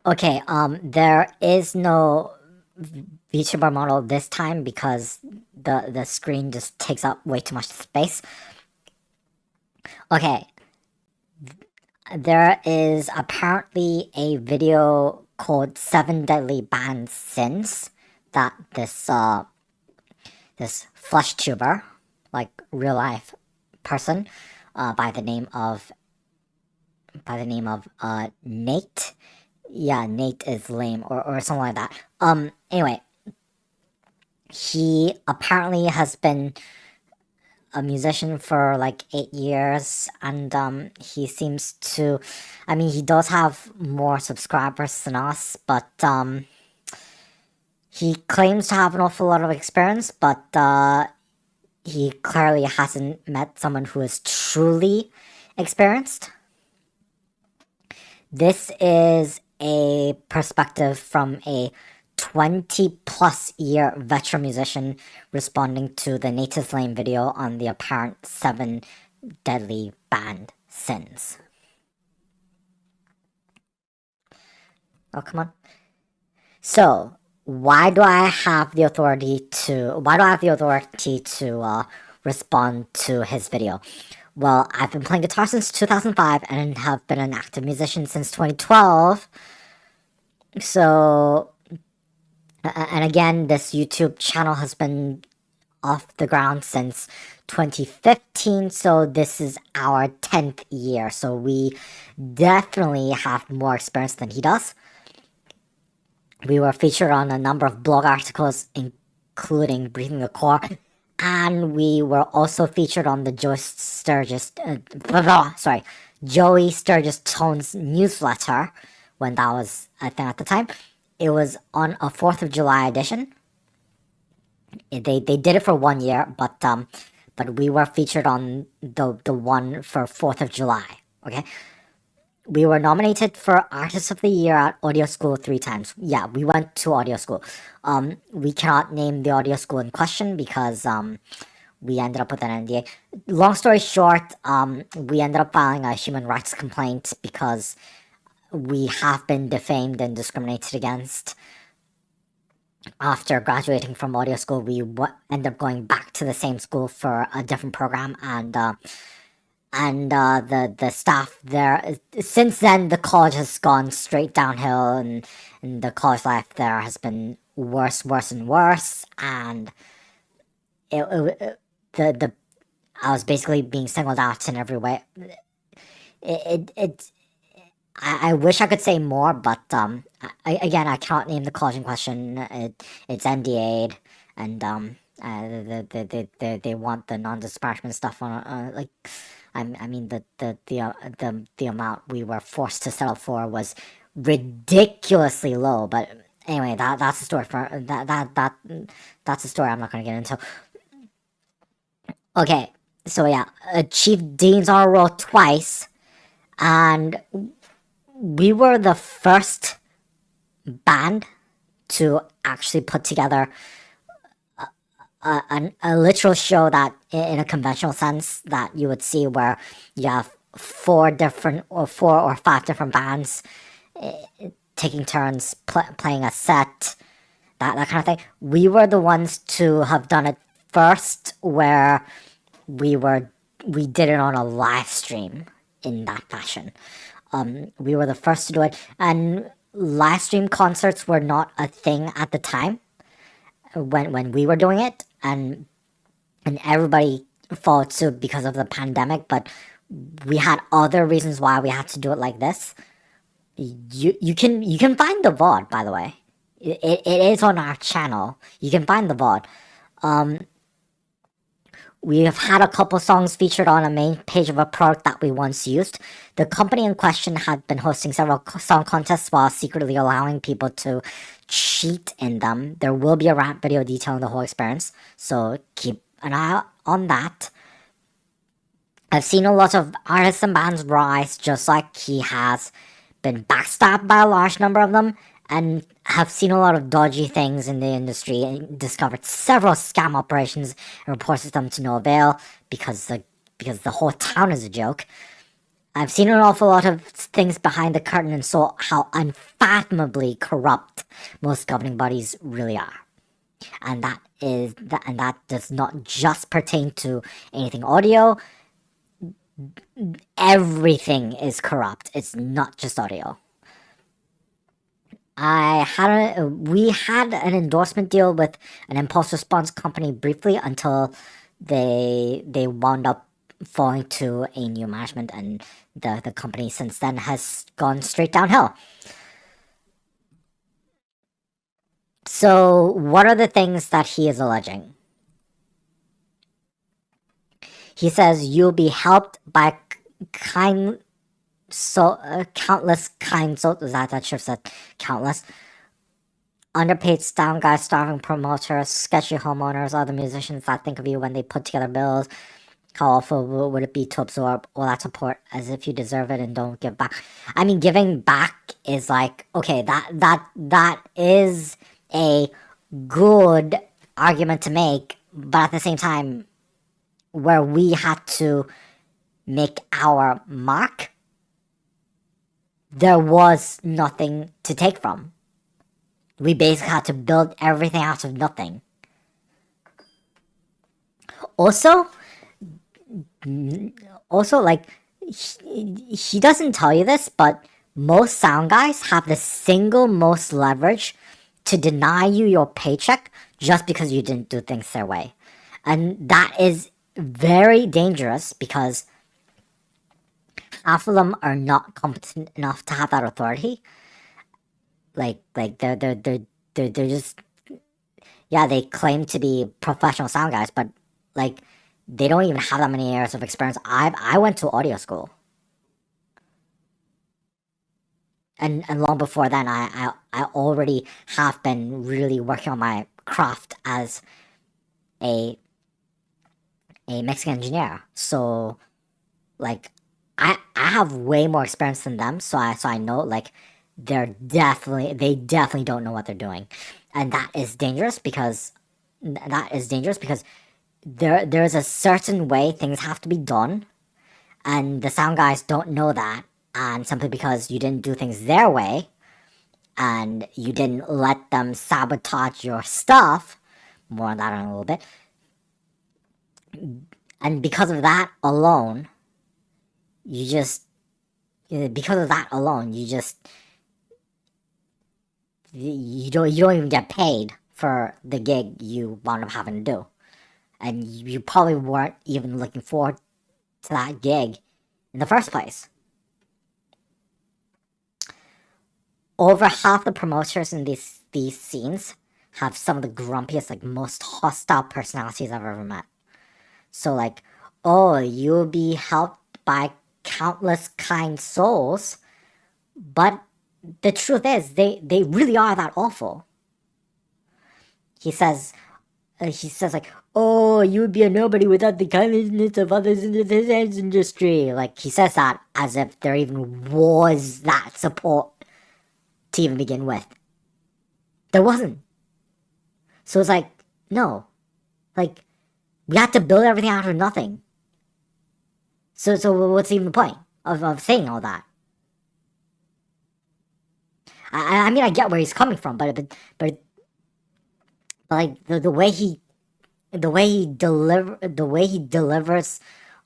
Okay, there is no VTuber model this time because the screen just takes up way too much space. Okay, there is apparently a video called Seven Deadly Banned Sins that this flesh tuber, like real life person, by the name of Nate. Yeah, Nate is lame or something like that. Anyway, he apparently has been a musician for like 8 years, and he seems to, I mean, he does have more subscribers than us, but he claims to have an awful lot of experience, but he clearly hasn't met someone who is truly experienced. This is a perspective from a 20+ year veteran musician responding to the Native Lane video on the apparent 7 deadly banned sins. Oh, come on. So, why do I have the authority to respond to his video? Well, I've been playing guitar since 2005 and have been an active musician since 2012. So, and again, this YouTube channel has been off the ground since 2015, so this is our 10th year. So we definitely have more experience than he does. We were featured on a number of blog articles, including Breathing the Core, and we were also featured on the Joey Sturgis Tones newsletter when that was a thing at the time. It was on a 4th of July edition. They did it for 1 year, but we were featured on the one for 4th of July. Okay, we were nominated for Artist of the Year at audio school 3 times. Yeah, we went to audio school. We cannot name the audio school in question because we ended up with an NDA. Long story short, we ended up filing a human rights complaint because we have been defamed and discriminated against. After graduating from audio school, we ended up going back to the same school for a different program, and the staff there. Since then, the college has gone straight downhill, and the college life there has been worse, and worse. And the I was basically being singled out in every way. I wish I could say more, but again, I cannot name the college in question. It's NDA'd, and they want the non-disparagement stuff on like. I mean the amount we were forced to settle for was ridiculously low. But anyway, that's a story for that's a story I'm not gonna get into. Okay, so yeah, achieved Dean's Honor Roll twice, and we were the first band to actually put together a literal show that, in a conventional sense, that you would see where you have 4 or 5 different bands taking turns playing a set, that kind of thing. We were the ones to have done it first, where we did it on a live stream in that fashion. We were the first to do it, and live stream concerts were not a thing at the time when we were doing it, and everybody followed suit because of the pandemic. But we had other reasons why we had to do it like this. You can find the VOD, by the way. It is on our channel. You can find the VOD. We have had a couple songs featured on a main page of a product that we once used. The company in question had been hosting several song contests while secretly allowing people to cheat in them. There will be a rap video detailing the whole experience, so keep an eye on that. I've seen a lot of artists and bands rise, just like he has been backstabbed by a large number of them, and have seen a lot of dodgy things in the industry, and discovered several scam operations and reported them to no avail because the whole town is a joke. I've seen an awful lot of things behind the curtain and saw how unfathomably corrupt most governing bodies really are. And that does not just pertain to anything audio. Everything is corrupt. It's not just audio. We had an endorsement deal with an impulse response company briefly until they wound up falling to a new management, and the company since then has gone straight downhill. So what are the things that he is alleging? He says you'll be helped by countless kind souls. That should have said countless. Underpaid sound guys, starving promoters, sketchy homeowners, other musicians that think of you when they put together bills. How awful would it be to absorb all that support as if you deserve it and don't give back? I mean, giving back is like, okay, that is a good argument to make, but at the same time, where we had to make our mark, there was nothing to take from. We basically had to build everything out of nothing. Also, like, he doesn't tell you this, but most sound guys have the single most leverage to deny you your paycheck just because you didn't do things their way. And that is very dangerous because half of them are not competent enough to have that authority. Like they're just, yeah, they claim to be professional sound guys, but like they don't even have that many years of experience. I went to audio school, and long before then, I already have been really working on my craft as a mixing engineer. So like I have way more experience than them, so I know like they definitely don't know what they're doing, and that is dangerous because there's a certain way things have to be done, and the sound guys don't know that, and simply because you didn't do things their way, and you didn't let them sabotage your stuff. More on that in a little bit. And because of that alone, you just you don't even get paid for the gig you wound up having to do, and you probably weren't even looking forward to that gig in the first place. Over half the promoters in these scenes have some of the grumpiest, like most hostile personalities I've ever met. So like, oh, you'll be helped by countless kind souls, but the truth is they really are that awful. He says like, oh, you would be a nobody without the kindness of others in this industry. Like, he says that as if there even was that support to even begin with. There wasn't. So it's like, no. Like, we had to build everything out of nothing. So what's even the point of saying all that? I mean, I get where he's coming from, but like the way he delivers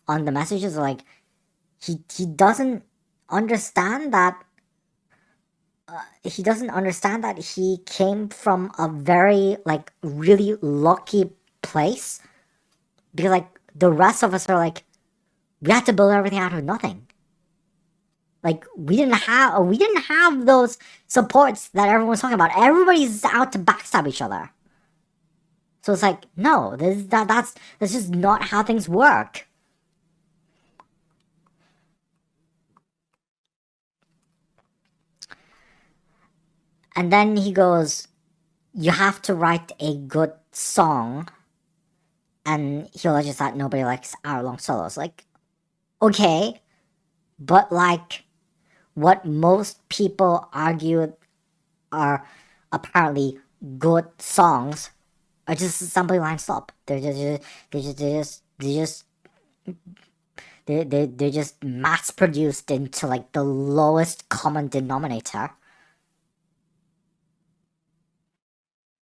on the messages, like he doesn't understand that. He doesn't understand that he came from a very like really lucky place, because like the rest of us are like, we had to build everything out of nothing. Like we didn't have those supports that everyone's talking about. Everybody's out to backstab each other. So it's like, no, that's just not how things work. And then he goes, you have to write a good song, and he alleges that nobody likes hour-long solos. Like, okay, but like, what most people argue are apparently good songs are just assembly line slop. They're just They're just mass produced into like the lowest common denominator.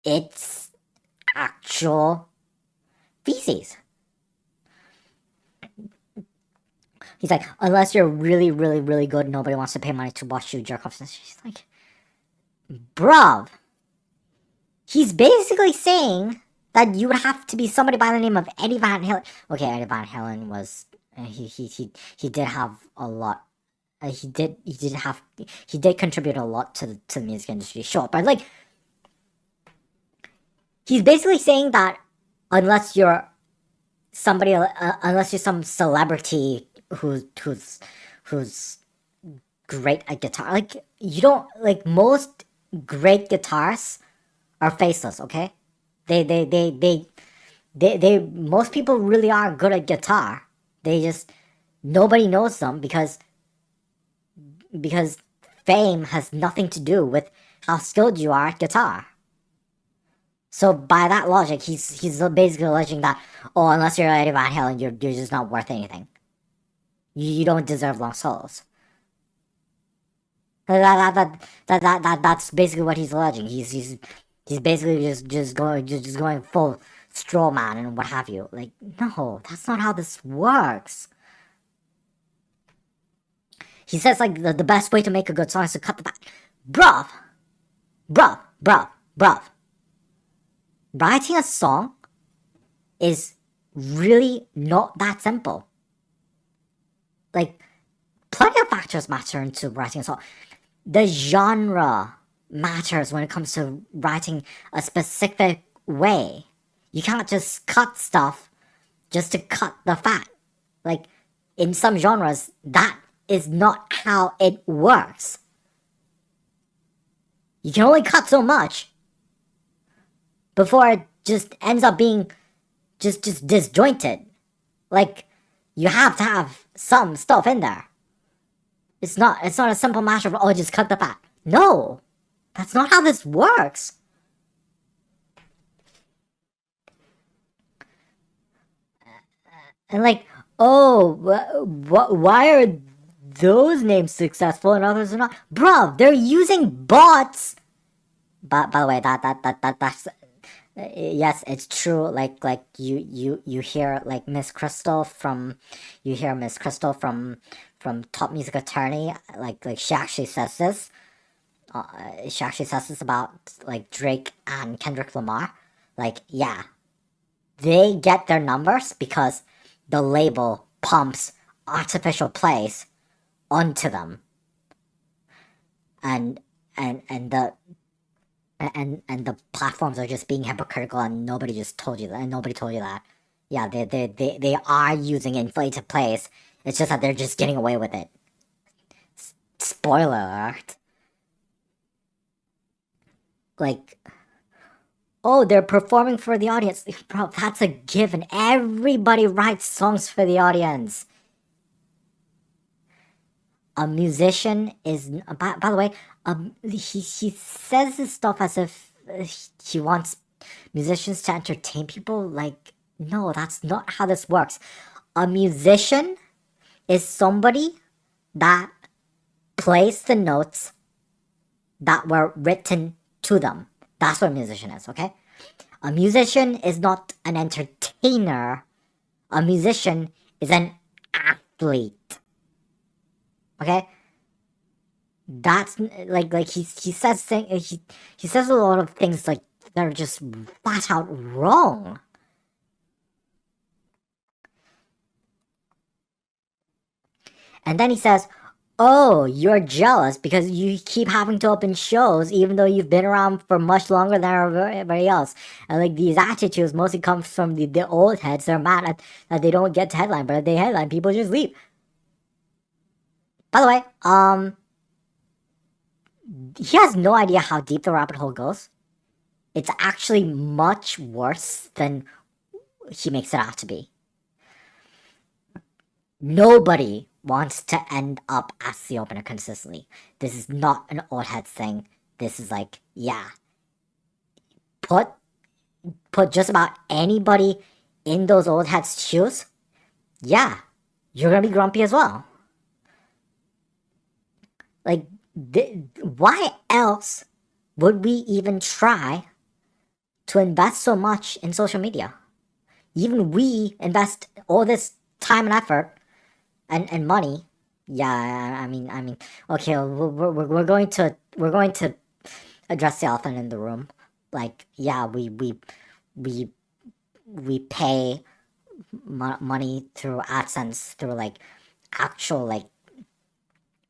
It's actual feces. He's like, unless you're really, really, really good, nobody wants to pay money to watch you jerk off. She's like, bruv. He's basically saying that you would have to be somebody by the name of Eddie Van Halen. Okay, Eddie Van Halen was he did have a lot. He did contribute a lot to the music industry, sure, but like he's basically saying that unless you're somebody, unless you're some celebrity who's great at guitar, like you don't like most great guitarists are faceless, okay? They most people really are good at guitar. They just nobody knows them because fame has nothing to do with how skilled you are at guitar. So by that logic, he's basically alleging that unless you're Eddie Van Halen, you're just not worth anything. You don't deserve long solos. That's basically what he's alleging. He's basically just going full straw man and what have you. Like, no, that's not how this works. He says like the best way to make a good song is to cut the fat. Bruv. Writing a song is really not that simple. Like, plenty of factors matter into writing a song. The genre matters when it comes to writing a specific way. You can't just cut stuff just to cut the fat. Like, in some genres, that is not how it works. You can only cut so much before it just ends up being just disjointed. Like, you have to have some stuff in there. It's not a simple matter of, just cut the fat. No! That's not how this works. And like, why are those names successful and others are not? Bruv, they're using bots! But by the way, that's yes, it's true. Like you hear like Miss Crystal from Top Music Attorney. Like she actually says this. She actually says this about like Drake and Kendrick Lamar. Like, yeah, they get their numbers because the label pumps artificial plays onto them, and the platforms are just being hypocritical, and nobody just told you that, and nobody told you that. Yeah, they are using inflated plays. It's just that they're just getting away with it. Spoiler alert. Like, they're performing for the audience. Bro, that's a given. Everybody writes songs for the audience. A musician is, by the way, he says this stuff as if he wants musicians to entertain people. Like, no, that's not how this works. A musician is somebody that plays the notes that were written to them. That's what a musician is, okay? A musician is not an entertainer. A musician is an athlete. Okay? That's like he says he says a lot of things like that are just flat out wrong. And then he says, "Oh, you're jealous because you keep having to open shows even though you've been around for much longer than everybody else. And like these attitudes mostly come from the old heads. They're mad that they don't get to headline, but if they headline, people just leave." By the way, he has no idea how deep the rabbit hole goes. It's actually much worse than he makes it out to be. Nobody wants to end up as the opener consistently. This is not an old heads thing. This is like, yeah. Put just about anybody in those old heads' shoes. Yeah. you're gonna be grumpy as well. Like, why else would we even try to invest so much in social media? Even we invest all this time and effort and money. Yeah, I mean, okay, we're going to address the elephant in the room. Like, yeah, we pay money through AdSense through like actual like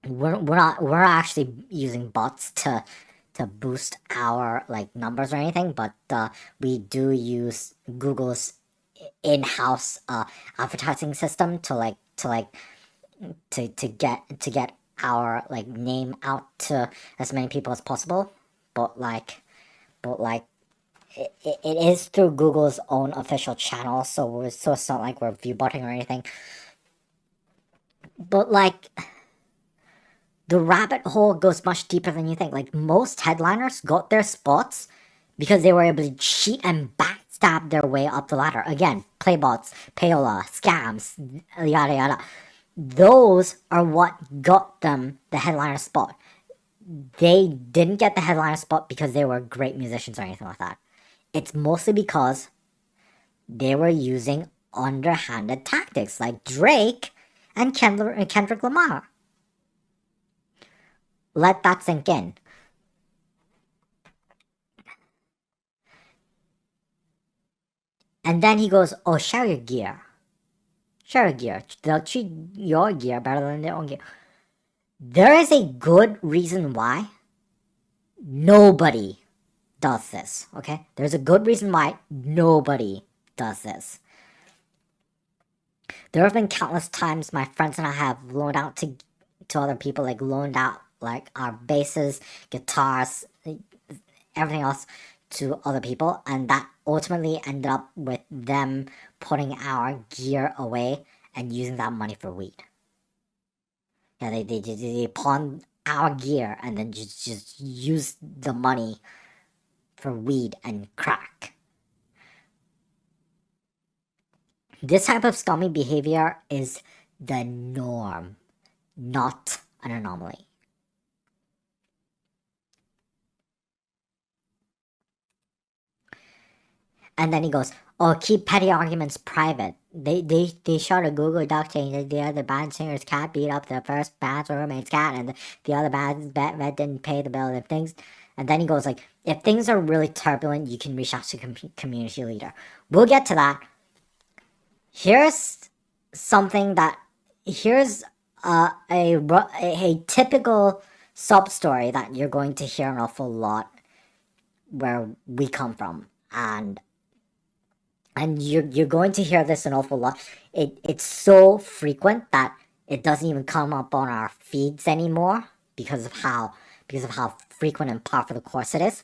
we're not actually using bots to boost our like numbers or anything, but we do use Google's in-house advertising system to get our like name out to as many people as possible. But like it is through Google's own official channel, so it's not like we're viewbotting or anything. But like the rabbit hole goes much deeper than you think. Like most headliners got their spots because they were able to cheat and backstab their way up the ladder. Again, playbots, payola, scams, yada yada. Those are what got them the headliner spot. They didn't get the headliner spot because they were great musicians or anything like that. It's mostly because they were using underhanded tactics like Drake and Kendrick Lamar. Let that sink in. And then he goes, oh, share your gear. Share your gear. They'll treat your gear better than their own gear. There is a good reason why nobody does this, okay? There's a good reason why nobody does this. There have been countless times my friends and I have loaned out to other people, like loaned out like our basses, guitars, everything else to other people, and that ultimately ended up with them putting our gear away and using that money for weed. Yeah, they pawned our gear and then just use the money for weed and crack. This type of scummy behavior is the norm, not an anomaly. And then he goes, oh, keep petty arguments private. They showed a Google Doc saying that the other band singer's cat beat up the first band's roommate's cat, and the other band's vet didn't pay the bill. If things, and then he goes like, if things are really turbulent, you can reach out to community leader. We'll get to that. Here's something that here's a typical sub story that you're going to hear an awful lot where we come from, and you're going to hear this an awful lot. It's so frequent that it doesn't even come up on our feeds anymore because of how frequent and par for the course it is.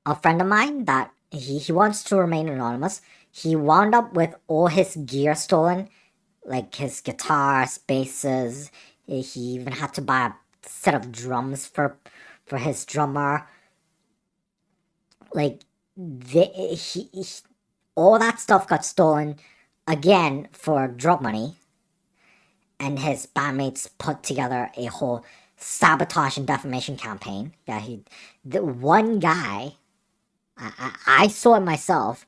A friend of mine that he wants to remain anonymous. He wound up with all his gear stolen, like his guitars, basses. He even had to buy a set of drums for his drummer. Like all that stuff got stolen again for drug money, and his bandmates put together a whole sabotage and defamation campaign. Yeah, the one guy, I saw it myself.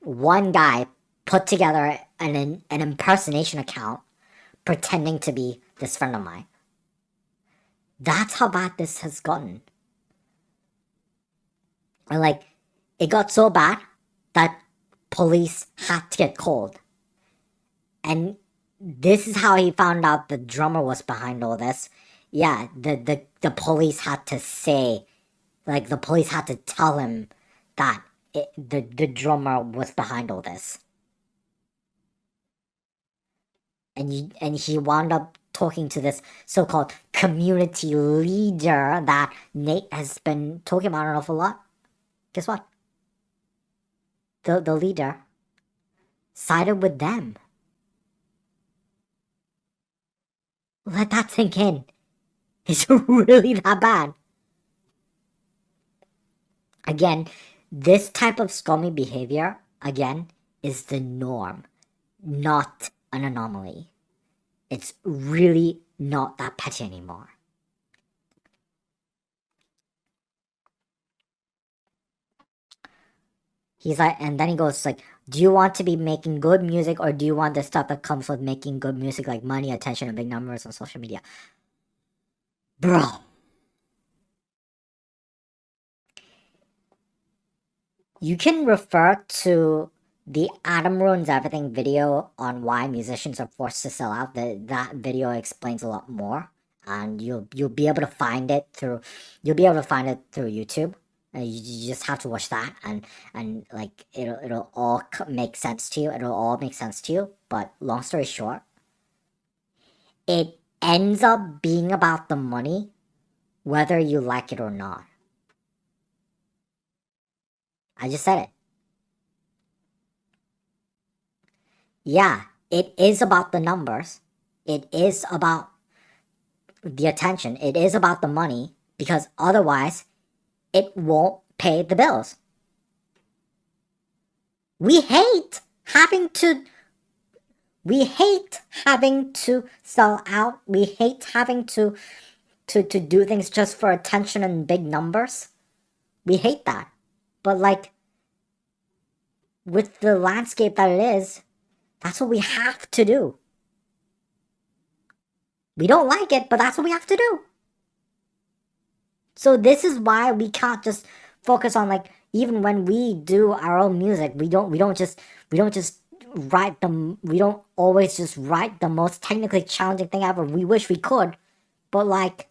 One guy put together an impersonation account pretending to be this friend of mine. That's how bad this has gotten. And like, it got so bad that police had to get called. And this is how he found out the drummer was behind all this. Yeah, the police had to say, like, the police had to tell him that the drummer was behind all this. And he wound up talking to this so-called community leader that Nate has been talking about an awful lot. Guess what? The leader sided with them. Let that sink in. It's really that bad. Again, this type of scummy behavior, again, is the norm, not an anomaly. It's really not that petty anymore. He's like, and then he goes like, do you want to be making good music, or do you want the stuff that comes with making good music, like money, attention, and big numbers on social media? Bro. You can refer to the Adam Ruins Everything video on why musicians are forced to sell out. That video explains a lot more, and you'll be able to find it through YouTube. You just have to watch that, and like it'll all make sense to you. It'll all make sense to you. But long story short, it ends up being about the money, whether you like it or not. I just said it. Yeah, it is about the numbers. It is about the attention. It is about the money, because otherwise it won't pay the bills. We hate having to sell out. We hate having to do things just for attention and big numbers. We hate that. But like, with the landscape that it is, that's what we have to do. We don't like it, but that's what we have to do. So this is why we can't just focus on, like, even when we do our own music, we don't just write them. We don't always just write the most technically challenging thing ever. We wish we could, but like,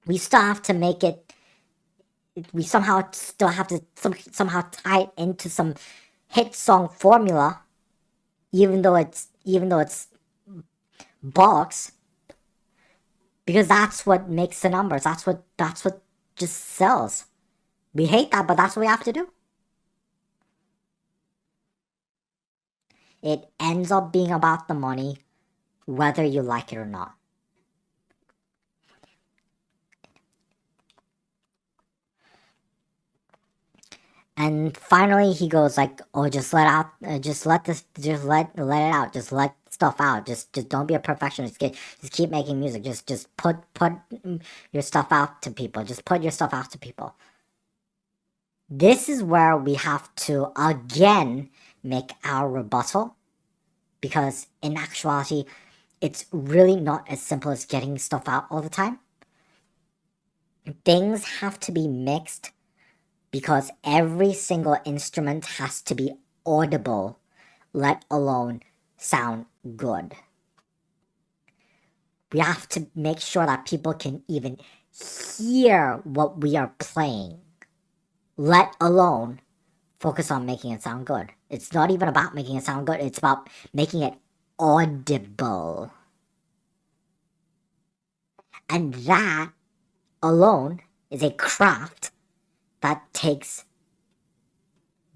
we still have to make it. We somehow still have to somehow tie it into some hit song formula, even though it's box, because that's what makes the numbers. That's what just sells. We hate that, but that's what we have to do. It ends up being about the money, whether you like it or not. And finally, he goes like, "Oh, just let it out. Just let stuff out. Just don't be a perfectionist. Just keep making music. Just put your stuff out to people. Just put your stuff out to people." This is where we have to again make our rebuttal, because in actuality, it's really not as simple as getting stuff out all the time. Things have to be mixed, because every single instrument has to be audible, let alone sound good. We have to make sure that people can even hear what we are playing, let alone focus on making it sound good. It's not even about making it sound good, it's about making it audible. And that alone is a craft that takes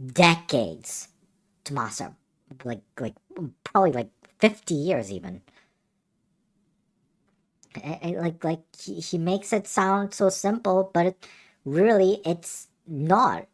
decades to master. Like probably like 50 years even. Like he makes it sound so simple, but it's not.